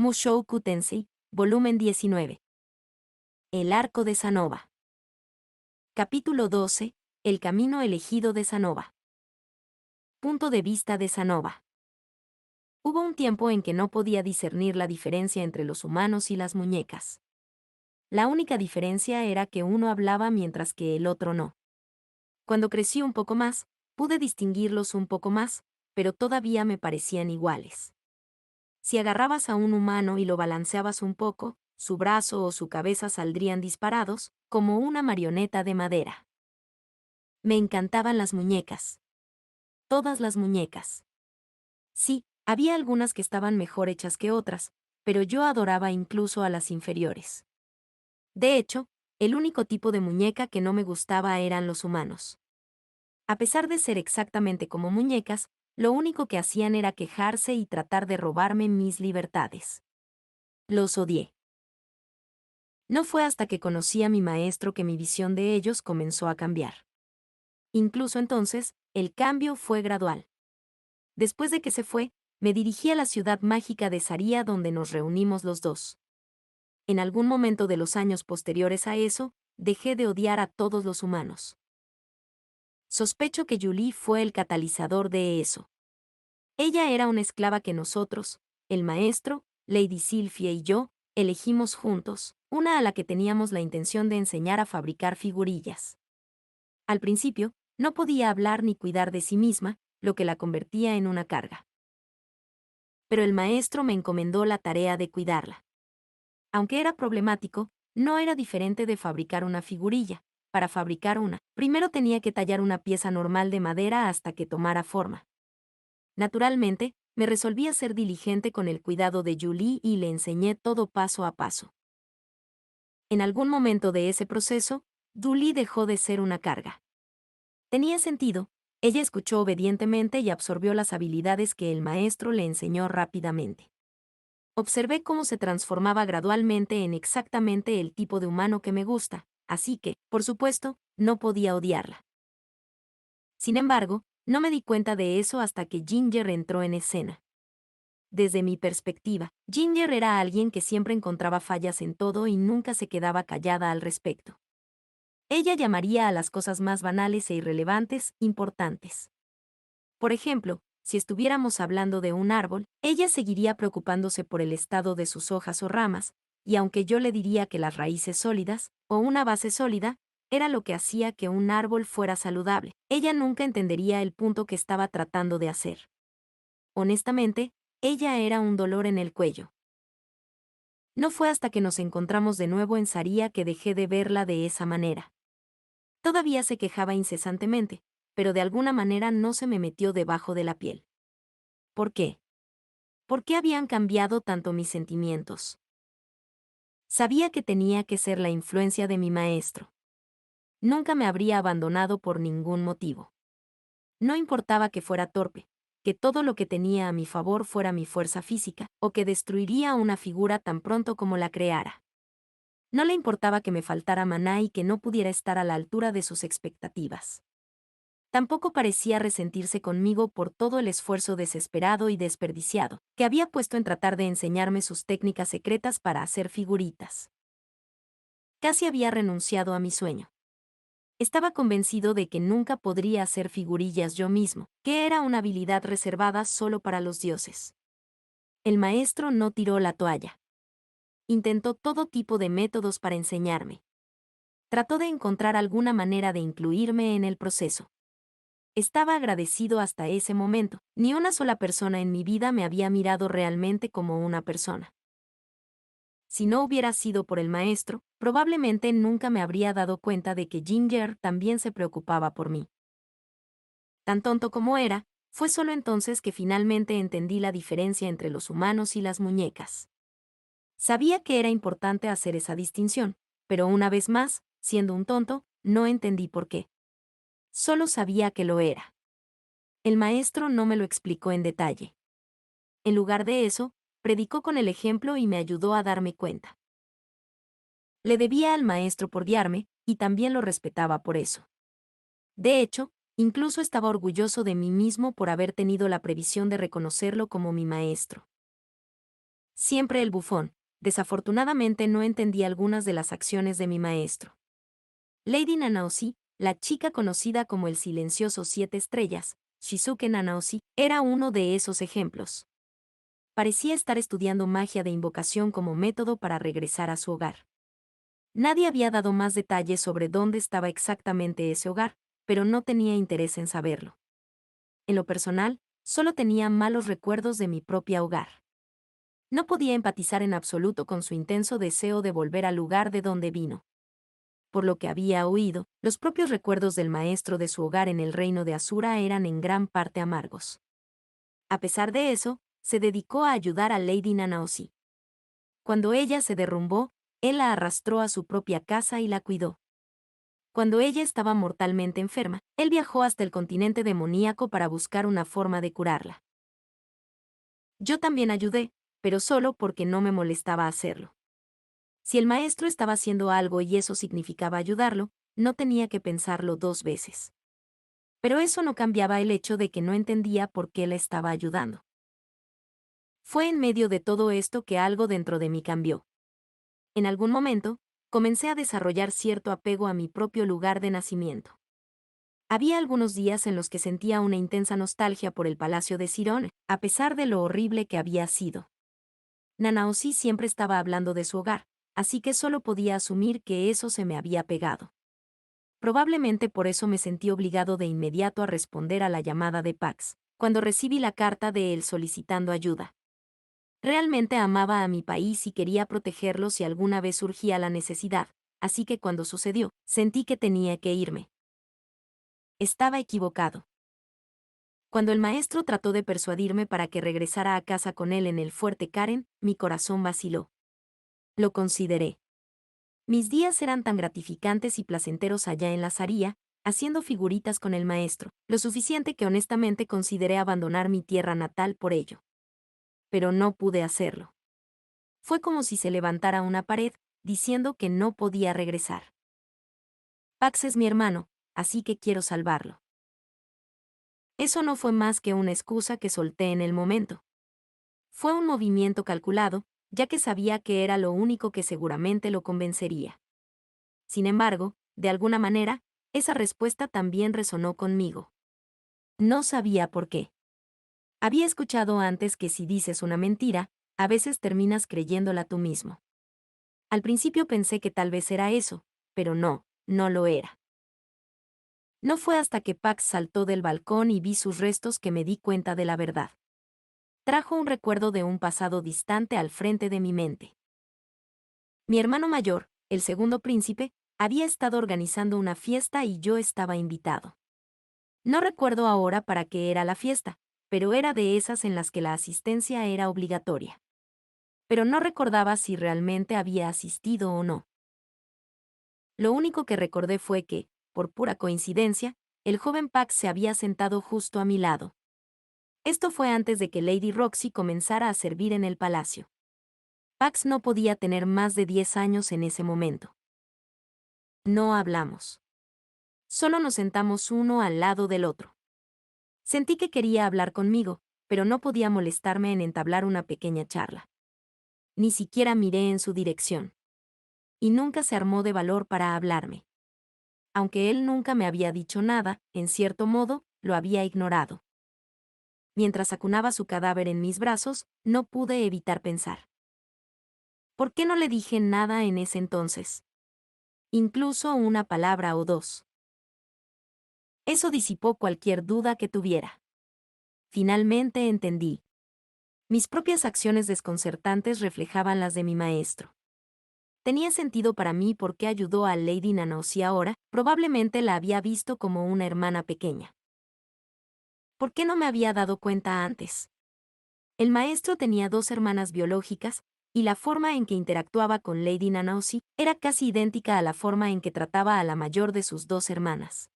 Mushoku Tensei, volumen 19. El arco de Sanova. Capítulo 12. El camino elegido de Sanova. Punto de vista de Sanova. Hubo un tiempo en que no podía discernir la diferencia entre los humanos y las muñecas. La única diferencia era que uno hablaba mientras que el otro no. Cuando crecí un poco más, pude distinguirlos un poco más, pero todavía me parecían iguales. Si agarrabas a un humano y lo balanceabas un poco, su brazo o su cabeza saldrían disparados, como una marioneta de madera. Me encantaban las muñecas. Todas las muñecas. Sí, había algunas que estaban mejor hechas que otras, pero yo adoraba incluso a las inferiores. De hecho, el único tipo de muñeca que no me gustaba eran los humanos. A pesar de ser exactamente como muñecas, lo único que hacían era quejarse y tratar de robarme mis libertades. Los odié. No fue hasta que conocí a mi maestro que mi visión de ellos comenzó a cambiar. Incluso entonces, el cambio fue gradual. Después de que se fue, me dirigí a la ciudad mágica de Saria donde nos reunimos los dos. En algún momento de los años posteriores a eso, dejé de odiar a todos los humanos. Sospecho que Julie fue el catalizador de eso. Ella era una esclava que nosotros, el maestro, Lady Sylphia y yo, elegimos juntos, una a la que teníamos la intención de enseñar a fabricar figurillas. Al principio, no podía hablar ni cuidar de sí misma, lo que la convertía en una carga. Pero el maestro me encomendó la tarea de cuidarla. Aunque era problemático, no era diferente de fabricar una figurilla. Para fabricar una, primero tenía que tallar una pieza normal de madera hasta que tomara forma. Naturalmente, me resolví a ser diligente con el cuidado de Julie y le enseñé todo paso a paso. En algún momento de ese proceso, Julie dejó de ser una carga. Tenía sentido, ella escuchó obedientemente y absorbió las habilidades que el maestro le enseñó rápidamente. Observé cómo se transformaba gradualmente en exactamente el tipo de humano que me gusta, así que, por supuesto, no podía odiarla. Sin embargo, no me di cuenta de eso hasta que Ginger entró en escena. Desde mi perspectiva, Ginger era alguien que siempre encontraba fallas en todo y nunca se quedaba callada al respecto. Ella llamaría a las cosas más banales e irrelevantes importantes. Por ejemplo, si estuviéramos hablando de un árbol, ella seguiría preocupándose por el estado de sus hojas o ramas, y aunque yo le diría que las raíces sólidas, o una base sólida, era lo que hacía que un árbol fuera saludable, ella nunca entendería el punto que estaba tratando de hacer. Honestamente, ella era un dolor en el cuello. No fue hasta que nos encontramos de nuevo en Saria que dejé de verla de esa manera. Todavía se quejaba incesantemente, pero de alguna manera no se me metió debajo de la piel. ¿Por qué? ¿Por qué habían cambiado tanto mis sentimientos? Sabía que tenía que ser la influencia de mi maestro. Nunca me habría abandonado por ningún motivo. No importaba que fuera torpe, que todo lo que tenía a mi favor fuera mi fuerza física, o que destruiría una figura tan pronto como la creara. No le importaba que me faltara maná y que no pudiera estar a la altura de sus expectativas. Tampoco parecía resentirse conmigo por todo el esfuerzo desesperado y desperdiciado que había puesto en tratar de enseñarme sus técnicas secretas para hacer figuritas. Casi había renunciado a mi sueño. Estaba convencido de que nunca podría hacer figurillas yo mismo, que era una habilidad reservada solo para los dioses. El maestro no tiró la toalla. Intentó todo tipo de métodos para enseñarme. Trató de encontrar alguna manera de incluirme en el proceso. Estaba agradecido hasta ese momento. Ni una sola persona en mi vida me había mirado realmente como una persona. Si no hubiera sido por el maestro, probablemente nunca me habría dado cuenta de que Ginger también se preocupaba por mí. Tan tonto como era, fue solo entonces que finalmente entendí la diferencia entre los humanos y las muñecas. Sabía que era importante hacer esa distinción, pero una vez más, siendo un tonto, no entendí por qué. Solo sabía que lo era. El maestro no me lo explicó en detalle. En lugar de eso, predicó con el ejemplo y me ayudó a darme cuenta. Le debía al maestro por guiarme, y también lo respetaba por eso. De hecho, incluso estaba orgulloso de mí mismo por haber tenido la previsión de reconocerlo como mi maestro. Siempre el bufón. Desafortunadamente no entendí algunas de las acciones de mi maestro. Lady Nanaoshi, la chica conocida como el silencioso 7 estrellas, Shizuke Nanaoshi, era uno de esos ejemplos. Parecía estar estudiando magia de invocación como método para regresar a su hogar. Nadie había dado más detalles sobre dónde estaba exactamente ese hogar, pero no tenía interés en saberlo. En lo personal, solo tenía malos recuerdos de mi propia hogar. No podía empatizar en absoluto con su intenso deseo de volver al lugar de donde vino. Por lo que había oído, los propios recuerdos del maestro de su hogar en el reino de Asura eran en gran parte amargos. A pesar de eso, se dedicó a ayudar a Lady Nanaoshi. Cuando ella se derrumbó, él la arrastró a su propia casa y la cuidó. Cuando ella estaba mortalmente enferma, él viajó hasta el continente demoníaco para buscar una forma de curarla. Yo también ayudé, pero solo porque no me molestaba hacerlo. Si el maestro estaba haciendo algo y eso significaba ayudarlo, no tenía que pensarlo 2 veces. Pero eso no cambiaba el hecho de que no entendía por qué la estaba ayudando. Fue en medio de todo esto que algo dentro de mí cambió. En algún momento, comencé a desarrollar cierto apego a mi propio lugar de nacimiento. Había algunos días en los que sentía una intensa nostalgia por el palacio de Sirón, a pesar de lo horrible que había sido. Nanaoshi siempre estaba hablando de su hogar, así que solo podía asumir que eso se me había pegado. Probablemente por eso me sentí obligado de inmediato a responder a la llamada de Pax, cuando recibí la carta de él solicitando ayuda. Realmente amaba a mi país y quería protegerlo si alguna vez surgía la necesidad, así que cuando sucedió, sentí que tenía que irme. Estaba equivocado. Cuando el maestro trató de persuadirme para que regresara a casa con él en el fuerte Karen, mi corazón vaciló. Lo consideré. Mis días eran tan gratificantes y placenteros allá en la Zaría, haciendo figuritas con el maestro, lo suficiente que honestamente consideré abandonar mi tierra natal por ello. Pero no pude hacerlo. Fue como si se levantara una pared, diciendo que no podía regresar. Pax es mi hermano, así que quiero salvarlo. Eso no fue más que una excusa que solté en el momento. Fue un movimiento calculado, ya que sabía que era lo único que seguramente lo convencería. Sin embargo, de alguna manera, esa respuesta también resonó conmigo. No sabía por qué. Había escuchado antes que si dices una mentira, a veces terminas creyéndola tú mismo. Al principio pensé que tal vez era eso, pero no, no lo era. No fue hasta que Pax saltó del balcón y vi sus restos que me di cuenta de la verdad. Trajo un recuerdo de un pasado distante al frente de mi mente. Mi hermano mayor, el segundo príncipe, había estado organizando una fiesta y yo estaba invitado. No recuerdo ahora para qué era la fiesta, pero era de esas en las que la asistencia era obligatoria. Pero no recordaba si realmente había asistido o no. Lo único que recordé fue que, por pura coincidencia, el joven Pax se había sentado justo a mi lado. Esto fue antes de que Lady Roxy comenzara a servir en el palacio. Pax no podía tener más de 10 años en ese momento. No hablamos. Solo nos sentamos uno al lado del otro. Sentí que quería hablar conmigo, pero no podía molestarme en entablar una pequeña charla. Ni siquiera miré en su dirección. Y nunca se armó de valor para hablarme. Aunque él nunca me había dicho nada, en cierto modo, lo había ignorado. Mientras acunaba su cadáver en mis brazos, no pude evitar pensar. ¿Por qué no le dije nada en ese entonces? Incluso una palabra o dos. Eso disipó cualquier duda que tuviera. Finalmente entendí. Mis propias acciones desconcertantes reflejaban las de mi maestro. Tenía sentido para mí porque ayudó a Lady Nanaoshi ahora, probablemente la había visto como una hermana pequeña. ¿Por qué no me había dado cuenta antes? El maestro tenía 2 hermanas biológicas, y la forma en que interactuaba con Lady Nanaoshi era casi idéntica a la forma en que trataba a la mayor de sus 2 hermanas.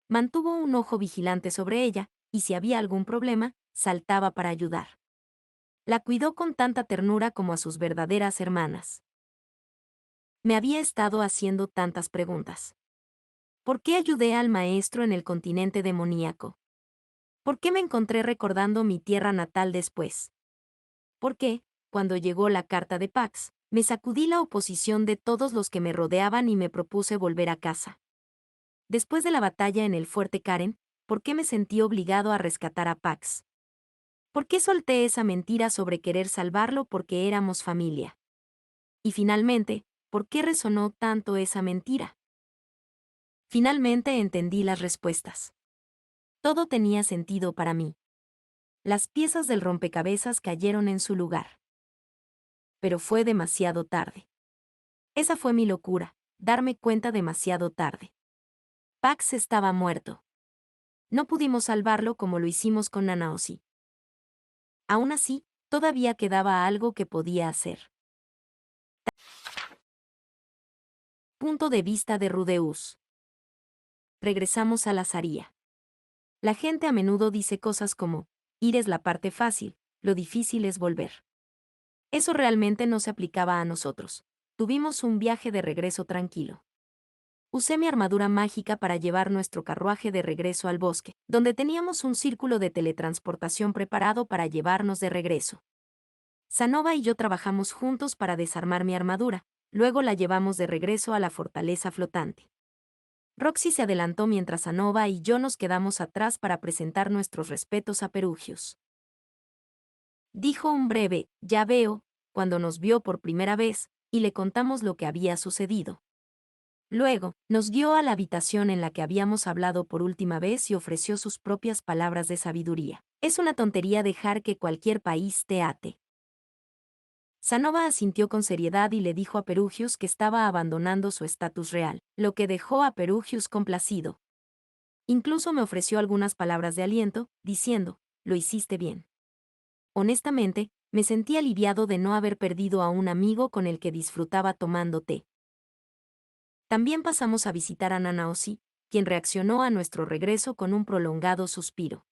Mantuvo un ojo vigilante sobre ella, y si había algún problema, saltaba para ayudar. La cuidó con tanta ternura como a sus verdaderas hermanas. Me había estado haciendo tantas preguntas. ¿Por qué ayudé al maestro en el continente demoníaco? ¿Por qué me encontré recordando mi tierra natal después? ¿Por qué, cuando llegó la carta de Pax, me sacudí la oposición de todos los que me rodeaban y me propuse volver a casa. Después de la batalla en el fuerte Karen, ¿por qué me sentí obligado a rescatar a Pax? ¿Por qué solté esa mentira sobre querer salvarlo porque éramos familia? Y finalmente, ¿por qué resonó tanto esa mentira? Finalmente entendí las respuestas. Todo tenía sentido para mí. Las piezas del rompecabezas cayeron en su lugar. Pero fue demasiado tarde. Esa fue mi locura, darme cuenta demasiado tarde. Pax estaba muerto. No pudimos salvarlo como lo hicimos con Nanaosi. Aún así, todavía quedaba algo que podía hacer. Punto de vista de Rudeus. Regresamos a la Zaría. La gente a menudo dice cosas como, ir es la parte fácil, lo difícil es volver. Eso realmente no se aplicaba a nosotros. Tuvimos un viaje de regreso tranquilo. Usé mi armadura mágica para llevar nuestro carruaje de regreso al bosque, donde teníamos un círculo de teletransportación preparado para llevarnos de regreso. Sanova y yo trabajamos juntos para desarmar mi armadura, luego la llevamos de regreso a la fortaleza flotante. Roxy se adelantó mientras Sanova y yo nos quedamos atrás para presentar nuestros respetos a Perugius. Dijo un breve, ya veo, cuando nos vio por primera vez, y le contamos lo que había sucedido. Luego, nos guió a la habitación en la que habíamos hablado por última vez y ofreció sus propias palabras de sabiduría. Es una tontería dejar que cualquier país te ate. Sanova asintió con seriedad y le dijo a Perugius que estaba abandonando su estatus real, lo que dejó a Perugius complacido. Incluso me ofreció algunas palabras de aliento, diciendo, lo hiciste bien. Honestamente, me sentí aliviado de no haber perdido a un amigo con el que disfrutaba tomando té. También pasamos a visitar a Nanaosi, quien reaccionó a nuestro regreso con un prolongado suspiro.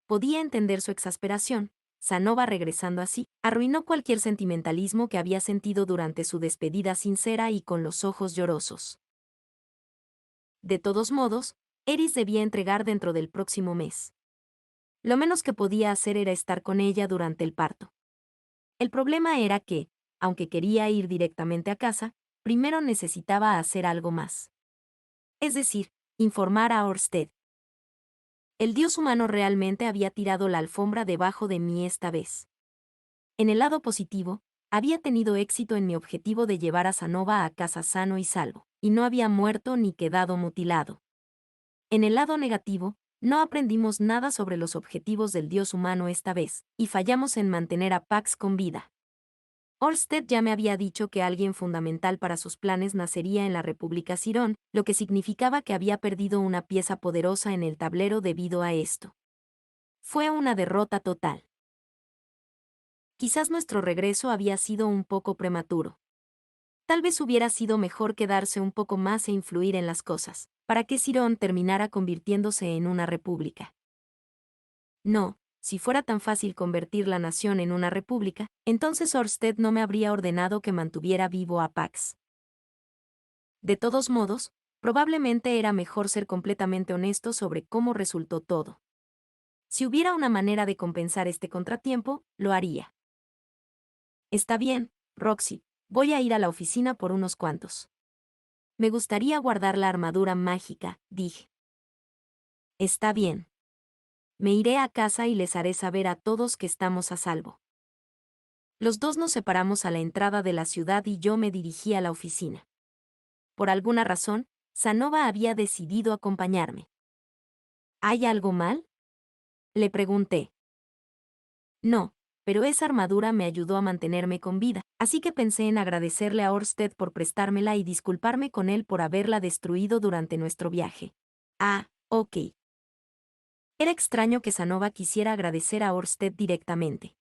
Podía entender su exasperación. Sanova regresando así, arruinó cualquier sentimentalismo que había sentido durante su despedida sincera y con los ojos llorosos. De todos modos, Eris debía entregar dentro del próximo mes. Lo menos que podía hacer era estar con ella durante el parto. El problema era que, aunque quería ir directamente a casa, primero necesitaba hacer algo más. Es decir, informar a Orsted. El dios humano realmente había tirado la alfombra debajo de mí esta vez. En el lado positivo, había tenido éxito en mi objetivo de llevar a Sanova a casa sano y salvo, y no había muerto ni quedado mutilado. En el lado negativo, no aprendimos nada sobre los objetivos del dios humano esta vez, y fallamos en mantener a Pax con vida. Orsted ya me había dicho que alguien fundamental para sus planes nacería en la República Cirón, lo que significaba que había perdido una pieza poderosa en el tablero debido a esto. Fue una derrota total. Quizás nuestro regreso había sido un poco prematuro. Tal vez hubiera sido mejor quedarse un poco más e influir en las cosas, para que Cirón terminara convirtiéndose en una república. No, si fuera tan fácil convertir la nación en una república, entonces Orsted no me habría ordenado que mantuviera vivo a Pax. De todos modos, probablemente era mejor ser completamente honesto sobre cómo resultó todo. Si hubiera una manera de compensar este contratiempo, lo haría. Está bien, Roxy, voy a ir a la oficina por unos cuantos. Me gustaría guardar la armadura mágica, dije. Está bien. Me iré a casa y les haré saber a todos que estamos a salvo. Los dos nos separamos a la entrada de la ciudad y yo me dirigí a la oficina. Por alguna razón, Sanova había decidido acompañarme. ¿Hay algo mal? Le pregunté. No, pero esa armadura me ayudó a mantenerme con vida, así que pensé en agradecerle a Orsted por prestármela y disculparme con él por haberla destruido durante nuestro viaje. Ah, ok. Era extraño que Sanova quisiera agradecer a Orsted directamente.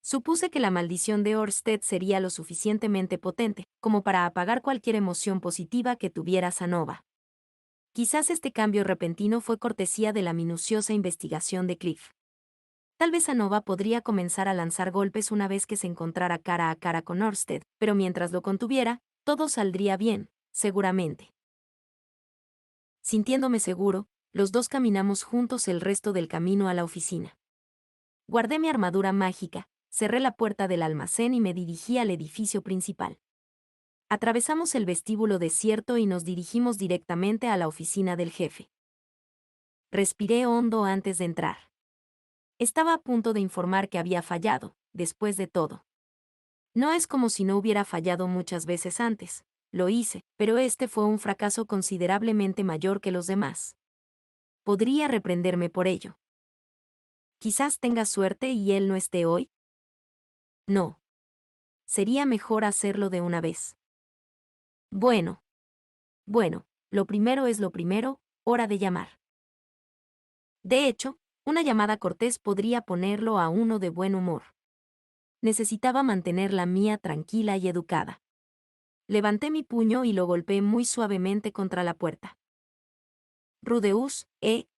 Supuse que la maldición de Orsted sería lo suficientemente potente como para apagar cualquier emoción positiva que tuviera Sanova. Quizás este cambio repentino fue cortesía de la minuciosa investigación de Cliff. Tal vez Sanova podría comenzar a lanzar golpes una vez que se encontrara cara a cara con Orsted, pero mientras lo contuviera, todo saldría bien, seguramente. Sintiéndome seguro, los dos caminamos juntos el resto del camino a la oficina. Guardé mi armadura mágica, cerré la puerta del almacén y me dirigí al edificio principal. Atravesamos el vestíbulo desierto y nos dirigimos directamente a la oficina del jefe. Respiré hondo antes de entrar. Estaba a punto de informar que había fallado, después de todo. No es como si no hubiera fallado muchas veces antes. Lo hice, pero este fue un fracaso considerablemente mayor que los demás. Podría reprenderme por ello. Quizás tenga suerte y él no esté hoy. No. Sería mejor hacerlo de una vez. Bueno. Bueno, lo primero es lo primero, hora de llamar. De hecho, una llamada cortés podría ponerlo a uno de buen humor. Necesitaba mantener la mía tranquila y educada. Levanté mi puño y lo golpeé muy suavemente contra la puerta. Rudeus,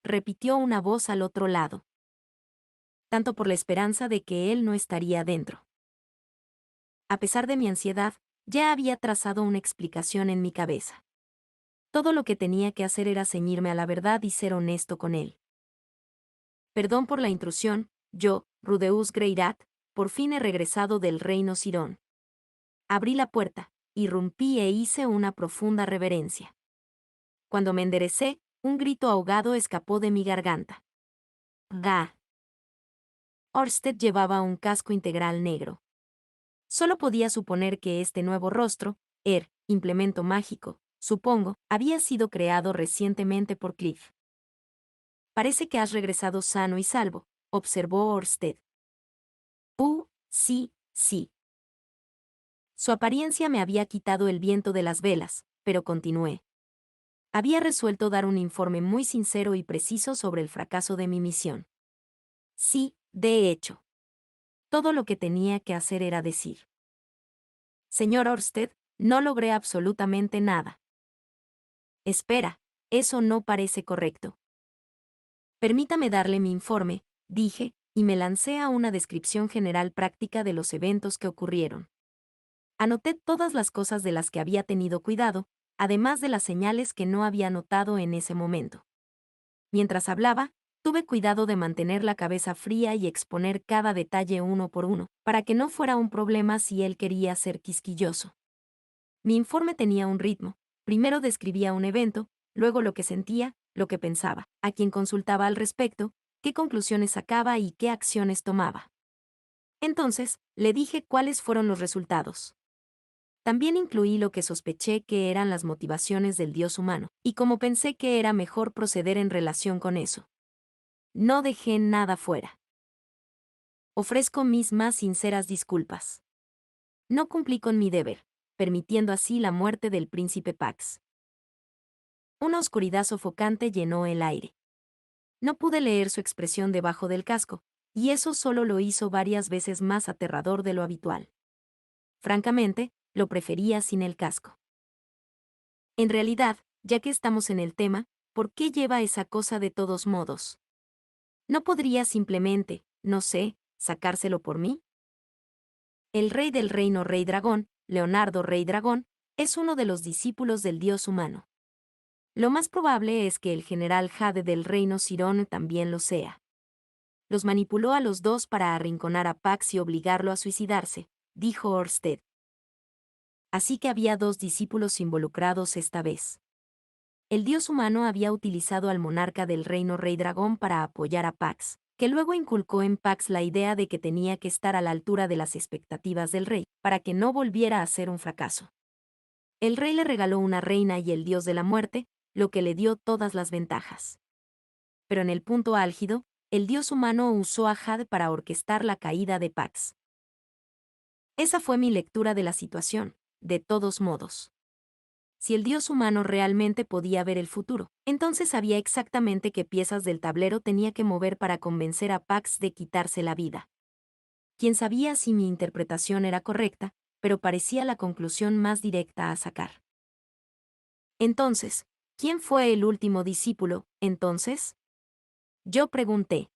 repitió una voz al otro lado. Tanto por la esperanza de que él no estaría dentro. A pesar de mi ansiedad, ya había trazado una explicación en mi cabeza. Todo lo que tenía que hacer era ceñirme a la verdad y ser honesto con él. Perdón por la intrusión, yo, Rudeus Greirat, por fin he regresado del reino Sirón. Abrí la puerta, irrumpí e hice una profunda reverencia. Cuando me enderecé, un grito ahogado escapó de mi garganta. ¡Ga! Orsted llevaba un casco integral negro. Solo podía suponer que este nuevo rostro, implemento mágico, supongo, había sido creado recientemente por Cliff. Parece que has regresado sano y salvo, observó Orsted. Sí, sí. Su apariencia me había quitado el viento de las velas, pero continué. Había resuelto dar un informe muy sincero y preciso sobre el fracaso de mi misión. Sí, de hecho. Todo lo que tenía que hacer era decir. Señor Orsted, no logré absolutamente nada. Espera, eso no parece correcto. Permítame darle mi informe, dije, y me lancé a una descripción general práctica de los eventos que ocurrieron. Anoté todas las cosas de las que había tenido cuidado, además de las señales que no había notado en ese momento. Mientras hablaba, tuve cuidado de mantener la cabeza fría y exponer cada detalle uno por uno, para que no fuera un problema si él quería ser quisquilloso. Mi informe tenía un ritmo. Primero describía un evento, luego lo que sentía, lo que pensaba, a quien consultaba al respecto, qué conclusiones sacaba y qué acciones tomaba. Entonces, le dije cuáles fueron los resultados. También incluí lo que sospeché que eran las motivaciones del dios humano, y cómo pensé que era mejor proceder en relación con eso. No dejé nada fuera. Ofrezco mis más sinceras disculpas. No cumplí con mi deber, permitiendo así la muerte del príncipe Pax. Una oscuridad sofocante llenó el aire. No pude leer su expresión debajo del casco, y eso solo lo hizo varias veces más aterrador de lo habitual. Francamente, lo prefería sin el casco. En realidad, ya que estamos en el tema, ¿por qué lleva esa cosa de todos modos? ¿No podría simplemente, no sé, sacárselo por mí? El rey del reino Rey Dragón, Leonardo Rey Dragón, es uno de los discípulos del dios humano. Lo más probable es que el general Jade del reino Sirón también lo sea. Los manipuló a los dos para arrinconar a Pax y obligarlo a suicidarse, dijo Orsted. Así que había dos discípulos involucrados esta vez. El dios humano había utilizado al monarca del reino Rey Dragón para apoyar a Pax, que luego inculcó en Pax la idea de que tenía que estar a la altura de las expectativas del rey, para que no volviera a ser un fracaso. El rey le regaló una reina y el dios de la muerte, lo que le dio todas las ventajas. Pero en el punto álgido, el dios humano usó a Jade para orquestar la caída de Pax. Esa fue mi lectura de la situación, de todos modos. Si el dios humano realmente podía ver el futuro, entonces sabía exactamente qué piezas del tablero tenía que mover para convencer a Pax de quitarse la vida. Quién sabía si mi interpretación era correcta, pero parecía la conclusión más directa a sacar. Entonces, ¿quién fue el último discípulo, entonces? Yo pregunté.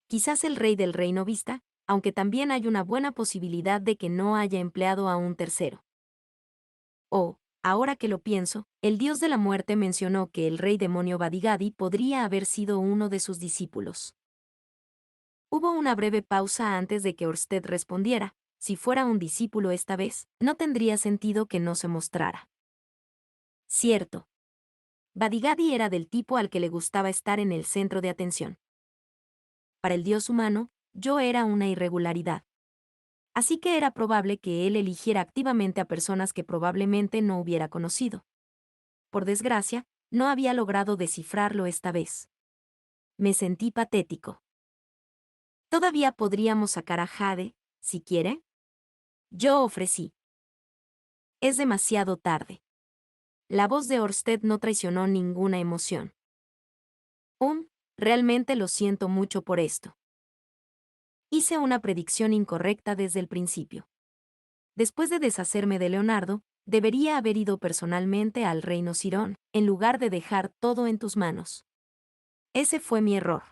Quizás el rey del reino Vista, aunque también hay una buena posibilidad de que no haya empleado a un tercero. Oh, ahora que lo pienso, el dios de la muerte mencionó que el rey demonio Badigadi podría haber sido uno de sus discípulos. Hubo una breve pausa antes de que Orsted respondiera. Si fuera un discípulo esta vez, no tendría sentido que no se mostrara. Cierto. Badigadi era del tipo al que le gustaba estar en el centro de atención. Para el dios humano, yo era una irregularidad. Así que era probable que él eligiera activamente a personas que probablemente no hubiera conocido. Por desgracia, no había logrado descifrarlo esta vez. Me sentí patético. Todavía podríamos sacar a Jade, si quiere. Yo ofrecí. Es demasiado tarde. La voz de Orsted no traicionó ninguna emoción. Realmente lo siento mucho por esto. Hice una predicción incorrecta desde el principio. Después de deshacerme de Leonardo, debería haber ido personalmente al reino Cirón, en lugar de dejar todo en tus manos. Ese fue mi error.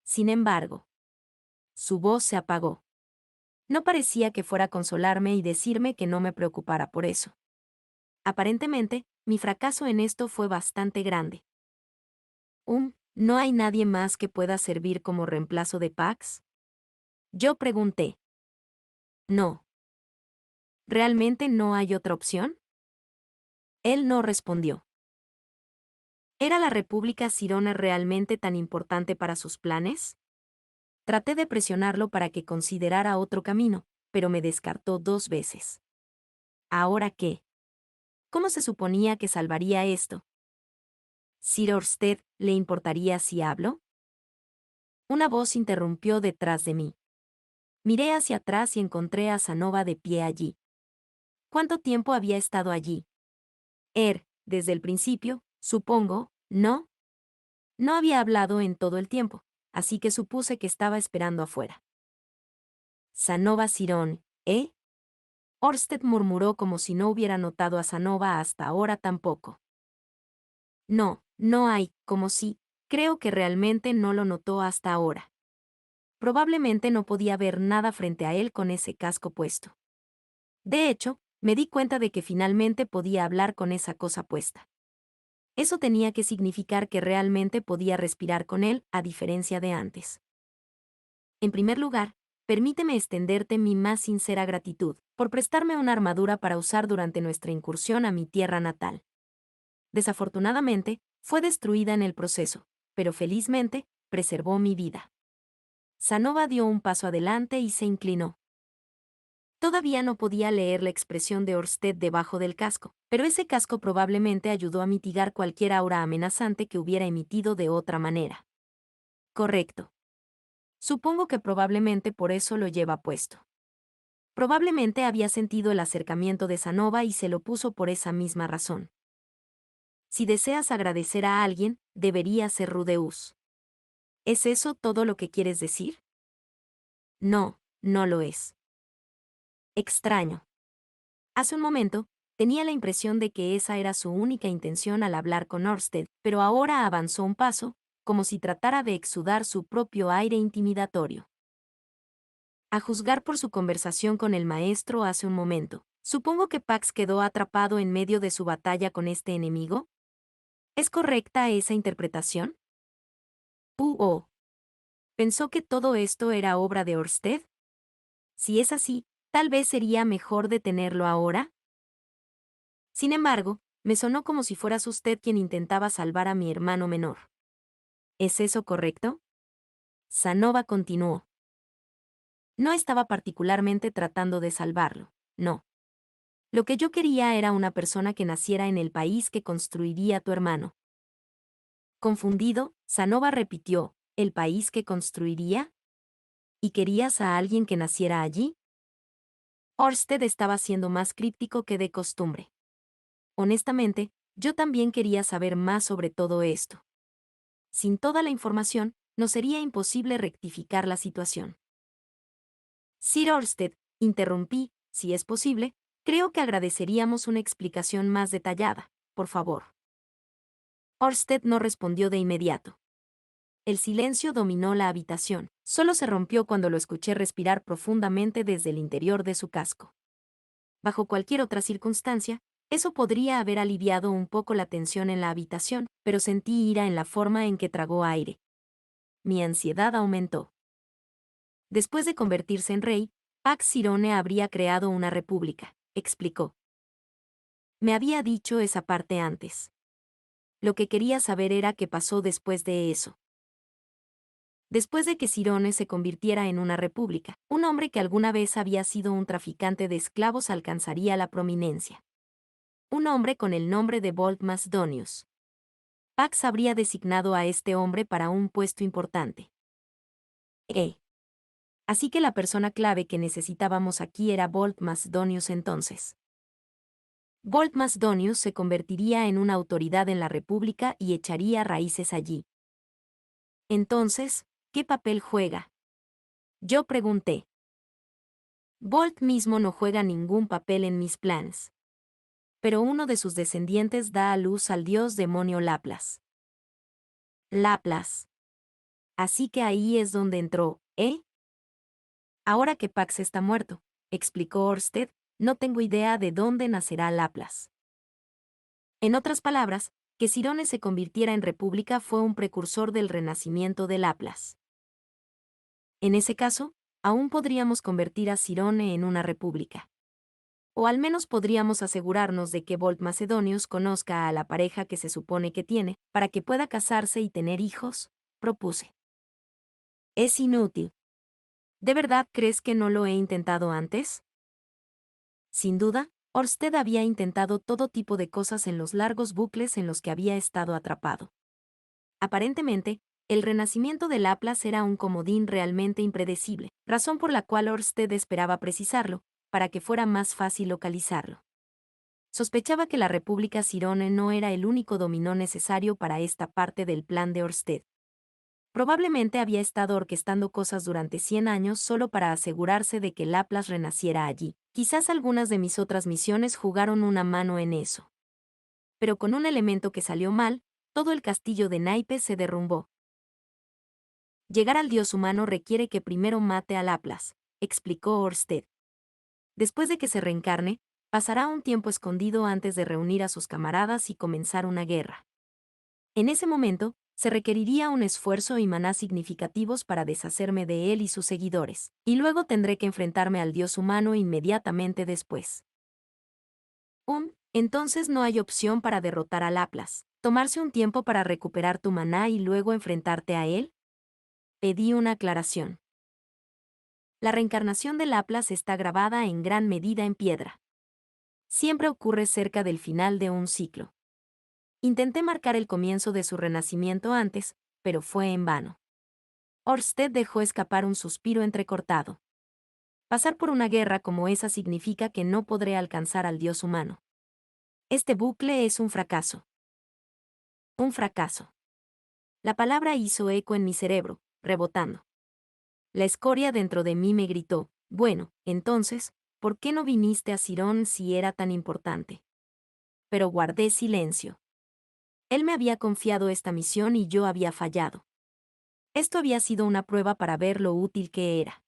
Sin embargo, su voz se apagó. No parecía que fuera a consolarme y decirme que no me preocupara por eso. Aparentemente, mi fracaso en esto fue bastante grande. ¿No hay nadie más que pueda servir como reemplazo de Pax? Yo pregunté. No. ¿Realmente no hay otra opción? Él no respondió. ¿Era la República Cirona realmente tan importante para sus planes? Traté de presionarlo para que considerara otro camino, pero me descartó 2 veces. ¿Ahora qué? ¿Cómo se suponía que salvaría esto? ¿Sir Orsted le importaría si hablo? Una voz interrumpió detrás de mí. Miré hacia atrás y encontré a Sanova de pie allí. ¿Cuánto tiempo había estado allí? Desde el principio, supongo, ¿no? No había hablado en todo el tiempo, así que supuse que estaba esperando afuera. Sanova Cirón, ¿eh? Orsted murmuró como si no hubiera notado a Sanova hasta ahora tampoco. No, no hay, como si, creo que realmente no lo notó hasta ahora. Probablemente no podía ver nada frente a él con ese casco puesto. De hecho, me di cuenta de que finalmente podía hablar con esa cosa puesta. Eso tenía que significar que realmente podía respirar con él, a diferencia de antes. En primer lugar, permíteme extenderte mi más sincera gratitud por prestarme una armadura para usar durante nuestra incursión a mi tierra natal. Desafortunadamente, fue destruida en el proceso, pero felizmente, preservó mi vida. Sanova dio un paso adelante y se inclinó. Todavía no podía leer la expresión de Orsted debajo del casco, pero ese casco probablemente ayudó a mitigar cualquier aura amenazante que hubiera emitido de otra manera. Correcto. Supongo que probablemente por eso lo lleva puesto. Probablemente había sentido el acercamiento de Sanova y se lo puso por esa misma razón. Si deseas agradecer a alguien, debería ser Rudeus. ¿Es eso todo lo que quieres decir? No, no lo es. Extraño. Hace un momento, tenía la impresión de que esa era su única intención al hablar con Orsted, pero ahora avanzó un paso, como si tratara de exudar su propio aire intimidatorio. A juzgar por su conversación con el maestro hace un momento, supongo que Pax quedó atrapado en medio de su batalla con este enemigo. ¿Es correcta esa interpretación? Oh. ¿Pensó que todo esto era obra de Orsted? Si es así, tal vez sería mejor detenerlo ahora. Sin embargo, me sonó como si fueras usted quien intentaba salvar a mi hermano menor. ¿Es eso correcto? Sanova continuó. No estaba particularmente tratando de salvarlo, no. Lo que yo quería era una persona que naciera en el país que construiría tu hermano. Confundido, Sanova repitió, ¿el país que construiría? ¿Y querías a alguien que naciera allí? Orsted estaba siendo más críptico que de costumbre. Honestamente, yo también quería saber más sobre todo esto. Sin toda la información, nos sería imposible rectificar la situación. Sir Orsted, interrumpí, si es posible, creo que agradeceríamos una explicación más detallada, por favor. Orsted no respondió de inmediato. El silencio dominó la habitación, solo se rompió cuando lo escuché respirar profundamente desde el interior de su casco. Bajo cualquier otra circunstancia, eso podría haber aliviado un poco la tensión en la habitación, pero sentí ira en la forma en que tragó aire. Mi ansiedad aumentó. Después de convertirse en rey, Pax Sirone habría creado una república, explicó. Me había dicho esa parte antes. Lo que quería saber era qué pasó después de eso. Después de que Sirone se convirtiera en una república, un hombre que alguna vez había sido un traficante de esclavos alcanzaría la prominencia. Un hombre con el nombre de Bold Macedonius. Pax habría designado a este hombre para un puesto importante. Así que la persona clave que necesitábamos aquí era Bold Macedonius entonces. Bold Macedonius se convertiría en una autoridad en la República y echaría raíces allí. Entonces, ¿qué papel juega? Yo pregunté. Bolt mismo no juega ningún papel en mis planes. Pero uno de sus descendientes da a luz al dios demonio Laplas. Laplas. Así que ahí es donde entró, ¿eh? Ahora que Pax está muerto, explicó Orsted, no tengo idea de dónde nacerá Laplas. En otras palabras, que Sirone se convirtiera en república fue un precursor del renacimiento de Laplas. En ese caso, aún podríamos convertir a Sirone en una república. O al menos podríamos asegurarnos de que Bold Macedonius conozca a la pareja que se supone que tiene, para que pueda casarse y tener hijos, propuse. Es inútil. ¿De verdad crees que no lo he intentado antes? Sin duda, Orsted había intentado todo tipo de cosas en los largos bucles en los que había estado atrapado. Aparentemente, el renacimiento de Laplace era un comodín realmente impredecible, razón por la cual Orsted esperaba precisarlo, para que fuera más fácil localizarlo. Sospechaba que la República Sirone no era el único dominó necesario para esta parte del plan de Orsted. Probablemente había estado orquestando cosas durante 100 años solo para asegurarse de que Laplace renaciera allí. Quizás algunas de mis otras misiones jugaron una mano en eso. Pero con un elemento que salió mal, todo el castillo de naipes se derrumbó. Llegar al dios humano requiere que primero mate a Laplace, explicó Orsted. Después de que se reencarne, pasará un tiempo escondido antes de reunir a sus camaradas y comenzar una guerra. En ese momento, se requeriría un esfuerzo y maná significativos para deshacerme de él y sus seguidores, y luego tendré que enfrentarme al dios humano inmediatamente después. Entonces no hay opción para derrotar a Laplace, tomarse un tiempo para recuperar tu maná y luego enfrentarte a él. Pedí una aclaración. La reencarnación de Laplace está grabada en gran medida en piedra. Siempre ocurre cerca del final de un ciclo. Intenté marcar el comienzo de su renacimiento antes, pero fue en vano. Orsted dejó escapar un suspiro entrecortado. Pasar por una guerra como esa significa que no podré alcanzar al dios humano. Este bucle es un fracaso. Un fracaso. La palabra hizo eco en mi cerebro, rebotando. La escoria dentro de mí me gritó, bueno, entonces, ¿por qué no viniste a Sirón si era tan importante? Pero guardé silencio. Él me había confiado esta misión y yo había fallado. Esto había sido una prueba para ver lo útil que era.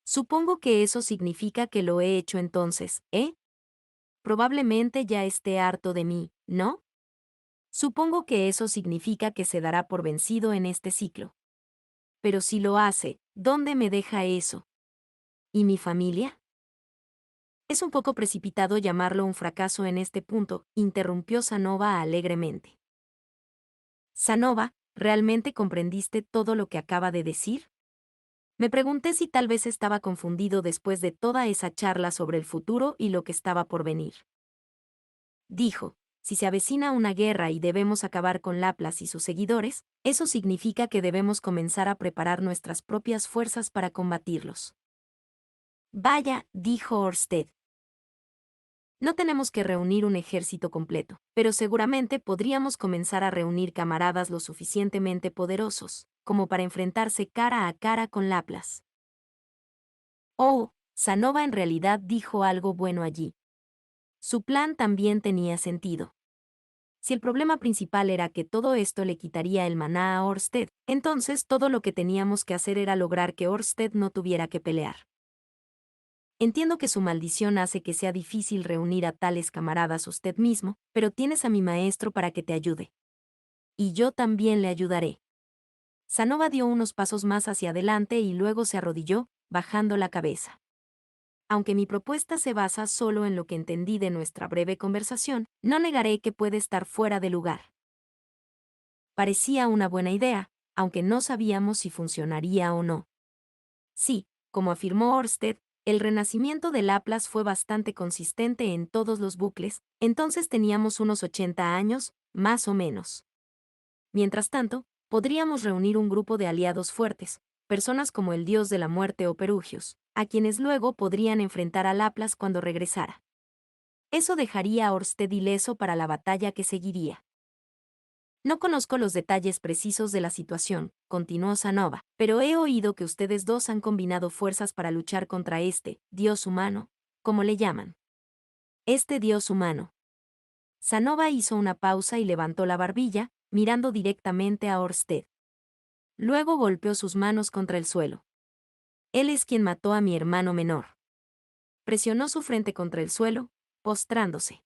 Supongo que eso significa que lo he hecho entonces, ¿eh? Probablemente ya esté harto de mí, ¿no? Supongo que eso significa que se dará por vencido en este ciclo. Pero si lo hace, ¿dónde me deja eso? ¿Y mi familia? Es un poco precipitado llamarlo un fracaso en este punto, interrumpió Sanova alegremente. Sanova, ¿realmente comprendiste todo lo que acaba de decir? Me pregunté si tal vez estaba confundido después de toda esa charla sobre el futuro y lo que estaba por venir. Dijo, si se avecina una guerra y debemos acabar con Laplace y sus seguidores, eso significa que debemos comenzar a preparar nuestras propias fuerzas para combatirlos. Vaya, dijo Orsted. No tenemos que reunir un ejército completo, pero seguramente podríamos comenzar a reunir camaradas lo suficientemente poderosos, como para enfrentarse cara a cara con Laplace. Oh, Sanova en realidad dijo algo bueno allí. Su plan también tenía sentido. Si el problema principal era que todo esto le quitaría el maná a Orsted, entonces todo lo que teníamos que hacer era lograr que Orsted no tuviera que pelear. Entiendo que su maldición hace que sea difícil reunir a tales camaradas usted mismo, pero tienes a mi maestro para que te ayude. Y yo también le ayudaré. Sanova dio unos pasos más hacia adelante y luego se arrodilló, bajando la cabeza. Aunque mi propuesta se basa solo en lo que entendí de nuestra breve conversación, no negaré que puede estar fuera de lugar. Parecía una buena idea, aunque no sabíamos si funcionaría o no. Sí, como afirmó Ørsted, el renacimiento de Laplace fue bastante consistente en todos los bucles, entonces teníamos unos 80 años, más o menos. Mientras tanto, podríamos reunir un grupo de aliados fuertes, personas como el dios de la muerte o Perugios, a quienes luego podrían enfrentar a Laplace cuando regresara. Eso dejaría a Ørsted ileso para la batalla que seguiría. No conozco los detalles precisos de la situación, continuó Sanova, pero he oído que ustedes dos han combinado fuerzas para luchar contra este dios humano, como le llaman. Este dios humano. Sanova hizo una pausa y levantó la barbilla, mirando directamente a Ørsted. Luego golpeó sus manos contra el suelo. Él es quien mató a mi hermano menor. Presionó su frente contra el suelo, postrándose.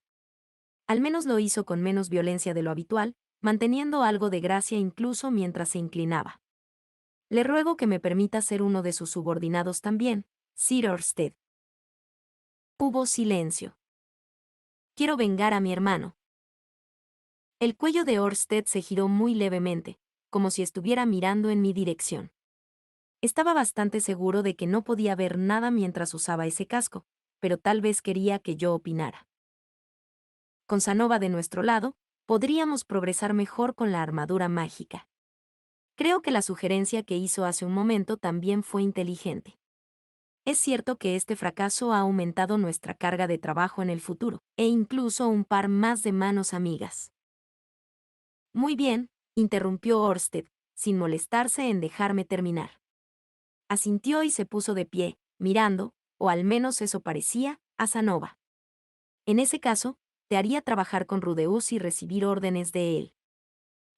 Al menos lo hizo con menos violencia de lo habitual, manteniendo algo de gracia incluso mientras se inclinaba. Le ruego que me permita ser uno de sus subordinados también, Sir Ørsted. Hubo silencio. Quiero vengar a mi hermano. El cuello de Ørsted se giró muy levemente, como si estuviera mirando en mi dirección. Estaba bastante seguro de que no podía ver nada mientras usaba ese casco, pero tal vez quería que yo opinara. Con Sanova de nuestro lado, podríamos progresar mejor con la armadura mágica. Creo que la sugerencia que hizo hace un momento también fue inteligente. Es cierto que este fracaso ha aumentado nuestra carga de trabajo en el futuro, e incluso un par más de manos amigas. Muy bien, interrumpió Ørsted, sin molestarse en dejarme terminar. Asintió y se puso de pie, mirando, o al menos eso parecía, a Sanova. En ese caso, te haría trabajar con Rudeus y recibir órdenes de él.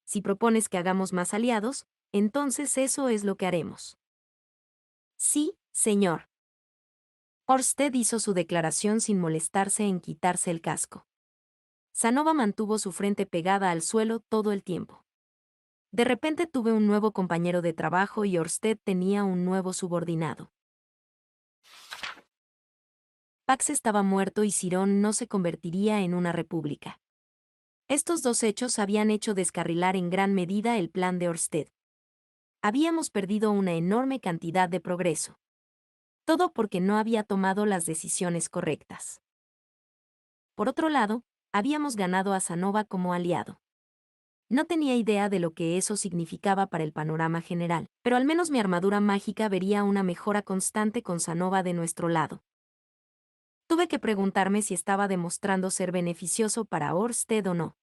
Si propones que hagamos más aliados, entonces eso es lo que haremos. Sí, señor. Ørsted hizo su declaración sin molestarse en quitarse el casco. Sanova mantuvo su frente pegada al suelo todo el tiempo. De repente tuve un nuevo compañero de trabajo y Ørsted tenía un nuevo subordinado. Pax estaba muerto y Cirón no se convertiría en una república. Estos dos hechos habían hecho descarrilar en gran medida el plan de Ørsted. Habíamos perdido una enorme cantidad de progreso. Todo porque no había tomado las decisiones correctas. Por otro lado, habíamos ganado a Sanova como aliado. No tenía idea de lo que eso significaba para el panorama general, pero al menos mi armadura mágica vería una mejora constante con Sanova de nuestro lado. Tuve que preguntarme si estaba demostrando ser beneficioso para Ørsted o no.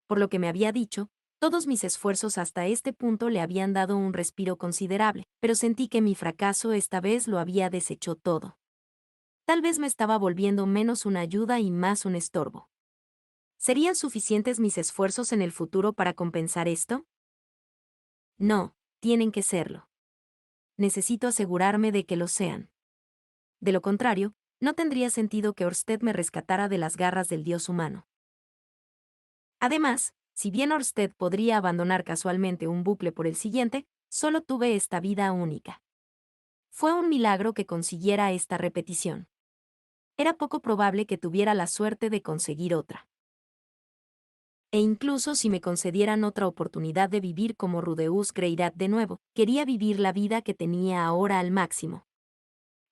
Por lo que me había dicho, todos mis esfuerzos hasta este punto le habían dado un respiro considerable, pero sentí que mi fracaso esta vez lo había deshecho todo. Tal vez me estaba volviendo menos una ayuda y más un estorbo. ¿Serían suficientes mis esfuerzos en el futuro para compensar esto? No, tienen que serlo. Necesito asegurarme de que lo sean. De lo contrario, no tendría sentido que Ørsted me rescatara de las garras del dios humano. Además, si bien Ørsted podría abandonar casualmente un bucle por el siguiente, solo tuve esta vida única. Fue un milagro que consiguiera esta repetición. Era poco probable que tuviera la suerte de conseguir otra. E incluso si me concedieran otra oportunidad de vivir como Rudeus Greirat de nuevo, quería vivir la vida que tenía ahora al máximo.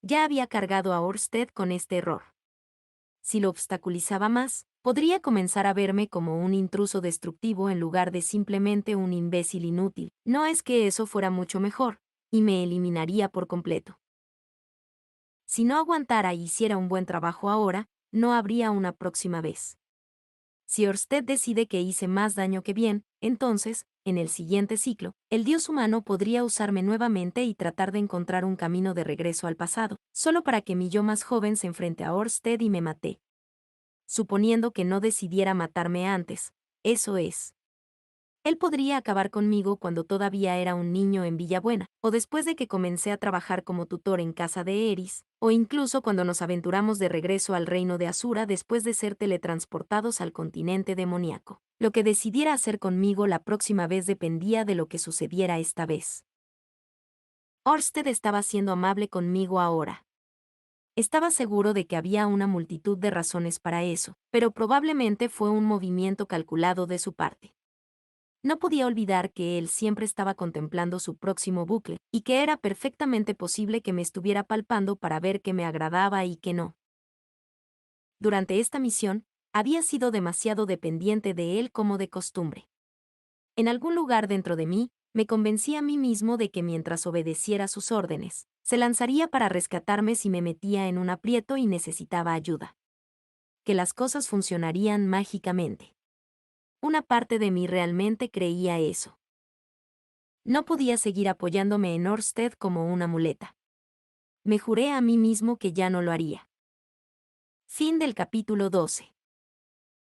Ya había cargado a Ørsted con este error. Si lo obstaculizaba más, podría comenzar a verme como un intruso destructivo en lugar de simplemente un imbécil inútil. No es que eso fuera mucho mejor, y me eliminaría por completo. Si no aguantara y hiciera un buen trabajo ahora, no habría una próxima vez. Si Ørsted decide que hice más daño que bien, entonces, en el siguiente ciclo, el dios humano podría usarme nuevamente y tratar de encontrar un camino de regreso al pasado, solo para que mi yo más joven se enfrente a Ørsted y me mate. Suponiendo que no decidiera matarme antes, eso es. Él podría acabar conmigo cuando todavía era un niño en Villabuena, o después de que comencé a trabajar como tutor en casa de Eris, o incluso cuando nos aventuramos de regreso al reino de Asura después de ser teletransportados al continente demoníaco. Lo que decidiera hacer conmigo la próxima vez dependía de lo que sucediera esta vez. Orsted estaba siendo amable conmigo ahora. Estaba seguro de que había una multitud de razones para eso, pero probablemente fue un movimiento calculado de su parte. No podía olvidar que él siempre estaba contemplando su próximo bucle, y que era perfectamente posible que me estuviera palpando para ver qué me agradaba y qué no. Durante esta misión, había sido demasiado dependiente de él como de costumbre. En algún lugar dentro de mí, me convencí a mí mismo de que mientras obedeciera sus órdenes, se lanzaría para rescatarme si me metía en un aprieto y necesitaba ayuda. Que las cosas funcionarían mágicamente. Una parte de mí realmente creía eso. No podía seguir apoyándome en Orsted como una muleta. Me juré a mí mismo que ya no lo haría. Fin del capítulo 12.